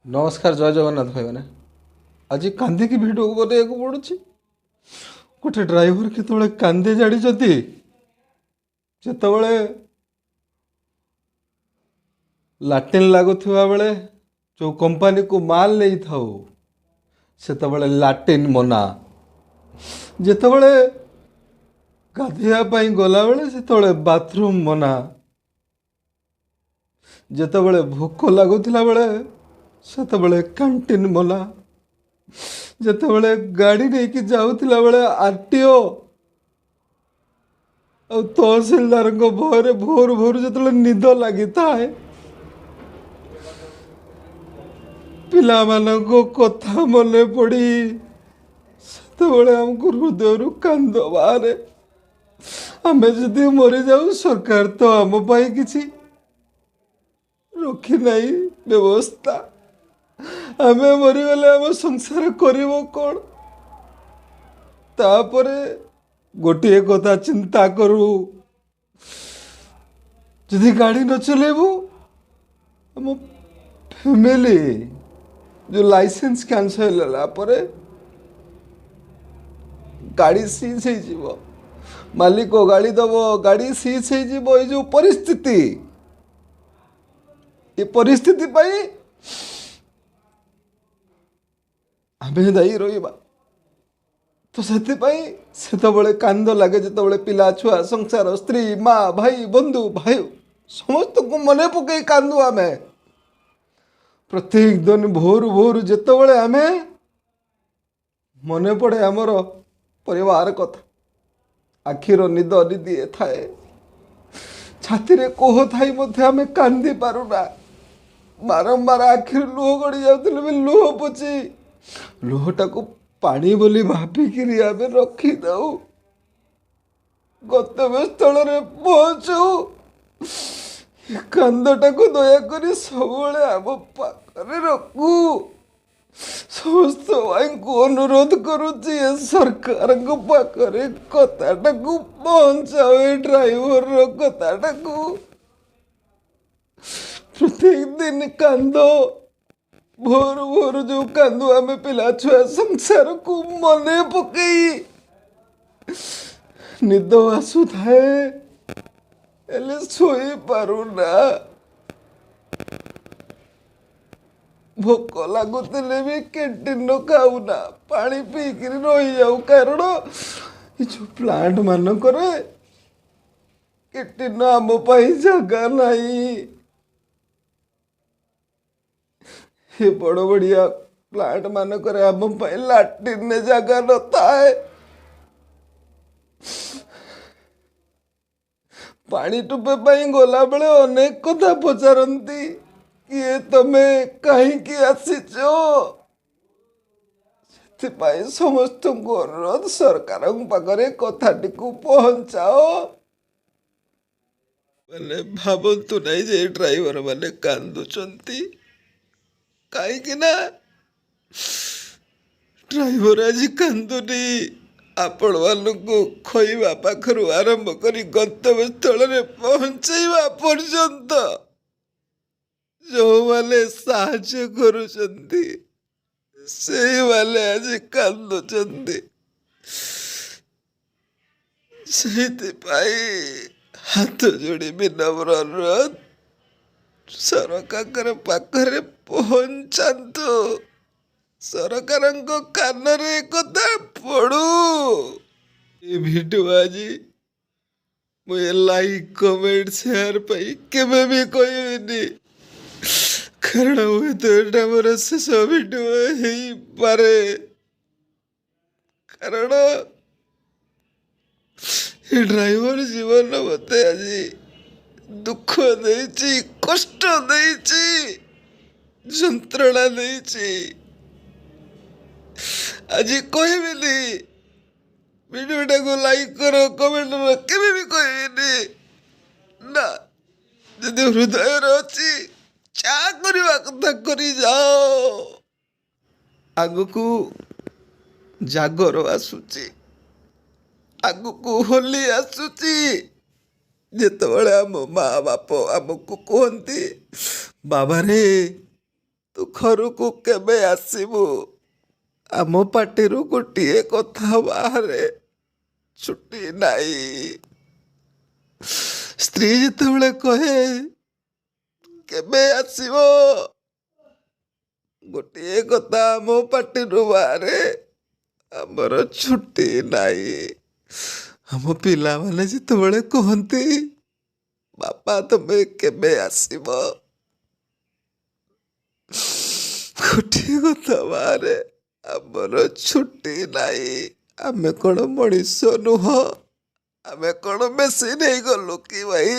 नमस्कार जय जगन्नाथ भाई मैंने आज कांदी भिडियो बनाइक पड़ुଛି गोटे ड्राइवर केतବେଳେ कांदे ଜାଣିଛନ୍ତି ଯେତେବେଳେ ଲାଟିନ୍ ଲାଗୁଥିବା ବେଳେ जो कंपनी को माल नहीं थाऊ ସେତେବେଳେ ଲାଟିନ୍ ମନା ଯେତେବେଳେ ଗାଧୋଇବା ପାଇଁ ଗଲାବେଳେ ସେତେବେଳେ ବାଥରୁମ୍ ମନା ଯେତେବେଳେ ଭୋକ ଲାଗୁଥିଲା ବେଳେ ସେତେବେଳେ କ୍ୟାଣ୍ଟିନ୍ ମନା ଯେତେବେଳେ ଗାଡ଼ି ନେଇକି ଯାଉଥିଲା ବେଳେ ଆରଟିଓ ଆଉ ତହସିଲଦାରଙ୍କ ଭୟରେ ଭୋରୁ ଭୋରୁ ଯେତେବେଳେ ନିଦ ଲାଗିଥାଏ ପିଲାମାନଙ୍କ କଥା ମନେ ପଡ଼ି ସେତେବେଳେ ଆମକୁ ହୃଦୟରୁ କାନ୍ଦ ବାହାରେ। ଆମେ ଯଦି ମରିଯାଉ ସରକାର ତ ଆମ ପାଇଁ କିଛି ରଖି ନାହିଁ ବ୍ୟବସ୍ଥା। ଆମେ ମରିଗଲେ ଆମ ସଂସାର କରିବ କ'ଣ? ତାପରେ ଗୋଟିଏ କଥା ଚିନ୍ତା କରୁ, ଯଦି ଗାଡ଼ି ନ ଚଲେଇବୁ ଆମ ଫ୍ୟାମିଲି ଯେଉଁ ଲାଇସେନ୍ସ କ୍ୟାନ୍ସଲ୍ ହେଲା ପରେ ଗାଡ଼ି ସିଜ୍ ହେଇଯିବ, ମାଲିକ ଗାଡ଼ି ଦେବ, ଗାଡ଼ି ସିଜ୍ ହେଇଯିବ। ଏଇ ଯେଉଁ ପରିସ୍ଥିତି, ଏ ପରିସ୍ଥିତି ପାଇଁ ଆମେ ଦାୟୀ ରହିବା। ତ ସେଥିପାଇଁ ସେତେବେଳେ କାନ୍ଦ ଲାଗେ ଯେତେବେଳେ ପିଲା ଛୁଆ ସଂସାର ସ୍ତ୍ରୀ ମା ଭାଇ ବନ୍ଧୁ ଭାଇ ସମସ୍ତଙ୍କୁ ମନେ ପକାଇ କାନ୍ଦୁ। ଆମେ ପ୍ରତ୍ୟେକ ଦିନ ଭୋରୁ ଭୋରୁ ଯେତେବେଳେ ଆମେ ମନେ ପଡ଼େ ଆମର ପରିବାର କଥା, ଆଖିର ନିଦ ନିଦି ଥାଏ, ଛାତିରେ କୋହ ଥାଇ ମଧ୍ୟ ଆମେ କାନ୍ଦି ପାରୁନା। ବାରମ୍ବାର ଆଖିରୁ ଲୁହ ଗଡ଼ି ଯାଉଥିଲେ ବି ଲୁହ ପୋଛି ଲୁହଟାକୁ ପାଣି ବୋଲି ଭାବିକିରି ଆମେ ରଖିଥାଉ। ଗନ୍ତବ୍ୟସ୍ଥଳରେ ପହଞ୍ଚୁ କାନ୍ଦଟାକୁ ଦୟାକରି ସବୁବେଳେ ଆମ ପାଖରେ ରଖୁ। ସମସ୍ତ ଭାଇଙ୍କୁ ଅନୁରୋଧ କରୁଛି, ଏ ସରକାରଙ୍କ ପାଖରେ କଥାଟାକୁ ପହଞ୍ଚାଅ, ଏ ଡ୍ରାଇଭରର କଥାଟାକୁ। ପ୍ରତ୍ୟେକ ଦିନ କାନ୍ଦ, ଭୋରୁ ଭୋରୁ ଯେଉଁ କାନ୍ଦୁ ଆମେ ପିଲା ଛୁଆ ସଂସାରକୁ ମନେ ପକେଇ। ନିଦ ଆସୁଥାଏ ହେଲେ ଶୋଇପାରୁନା, ଭୋକ ଲାଗୁଥିଲେ ବି କ୍ୟାଣ୍ଟିନ୍ ଖାଉନା, ପାଣି ପିଇକିରି ରହିଯାଉ। କାରଣ ଏ ଯେଉଁ ପ୍ଲାଣ୍ଟ ମାନଙ୍କରେ କ୍ୟାଣ୍ଟିନ୍ ଆମ ପାଇଁ ଜାଗା ନାହିଁ। ଏ ବଡ଼ ବଡ଼ିଆ ପ୍ଲାଣ୍ଟ ମାନଙ୍କରେ ଆମ ପାଇଁ ଲାଟ୍ରିନ୍ରେ ଜାଗା ନଥାଏ। ପାଣି ଟୋପେ ପାଇଁ ଗଲାବେଳେ ଅନେକ କଥା ପଚାରନ୍ତି, କିଏ ତମେ, କାହିଁକି ଆସିଛ? ସେଥିପାଇଁ ସମସ୍ତଙ୍କୁ ଅନୁରୋଧ, ସରକାରଙ୍କ ପାଖରେ କଥାଟିକୁ ପହଞ୍ଚାଅ। ମାନେ ଭାବନ୍ତୁ ନାହିଁ ଯେ ଡ୍ରାଇଭର ମାନେ କାନ୍ଦୁଛନ୍ତି, କାହିଁକି ନା ଡ୍ରାଇଭର ଆଜି କାନ୍ଦୁନି ଆପଣମାନଙ୍କୁ ଖୋଇବା ପାଖରୁ ଆରମ୍ଭ କରି ଗନ୍ତବ୍ୟସ୍ଥଳରେ ପହଞ୍ଚାଇବା ପର୍ଯ୍ୟନ୍ତ ଯେଉଁମାନେ ସାହାଯ୍ୟ କରୁଛନ୍ତି ସେଇମାନେ ଆଜି କାନ୍ଦୁଛନ୍ତି। ସେଇଥିପାଇଁ ହାତ ଯୋଡ଼ି ବିନମ୍ର ଅନୁରୋଧ, ସରକାରଙ୍କ ପାଖରେ ପହଞ୍ଚାନ୍ତୁ। ସରକାରଙ୍କ କାନରେ କଥା ପଡ଼ୁ। ଏ ଭିଡ଼ିଓ ଆଜି ମୁଁ ଏ ଲାଇକ୍ କମେଣ୍ଟ ସେୟାର ପାଇଁ କେବେ ବି କହିବିନି, କାରଣ ହୁଏତ ଏଇଟା ମୋର ଶେଷ ଭିଡ଼ିଓ ହେଇପାରେ। କାରଣ ଏ ଡ୍ରାଇଭର ଜୀବନ ମୋତେ ଆଜି ଦୁଃଖ ଦେଇଛି, କଷ୍ଟ ଦେଇଛି, ଯନ୍ତ୍ରଣା ଦେଇଛି। ଆଜି କହିବିନି, ଭିଡ଼ିଓଟାକୁ ଲାଇକ୍ କର, କମେଣ୍ଟ କର, କେବେ ବି କହିବିନି ନା। ଯଦି ହୃଦୟରେ ଅଛି ଚା କରିବା କଥା କରି ଯାଅ। ଆଗକୁ ଜାଗର ଆସୁଛି, ଆଗକୁ ହୋଲି ଆସୁଛି, ଯେତେବେଳେ ଆମ ମା ବାପ ଆମକୁ କୁହନ୍ତି, ବାବାରେ ତୁ ଘରକୁ କେବେ ଆସିବୁ? ଆମ ପାଟିରୁ ଗୋଟିଏ କଥା ବାହାରେ, ଛୁଟି ନାହିଁ। ସ୍ତ୍ରୀ ଯେତେବେଳେ କହେ କେବେ ଆସିବ, ଗୋଟିଏ କଥା ଆମ ପାଟିରୁ ବାହାରେ, ଆମର ଛୁଟି ନାହିଁ। ଆମ ପିଲାମାନେ ଯେତେବେଳେ କହନ୍ତି ବାପା ତମେ କେବେ ଆସିବ, ଗୋଟିଏ କଥା ବାହାରେ, ଆମର ଛୁଟି ନାହିଁ। ଆମେ କ'ଣ ମଣିଷ ନୁହଁ? ଆମେ କ'ଣ ମେସିନ୍ ହେଇଗଲୁ କି ଭାଇ?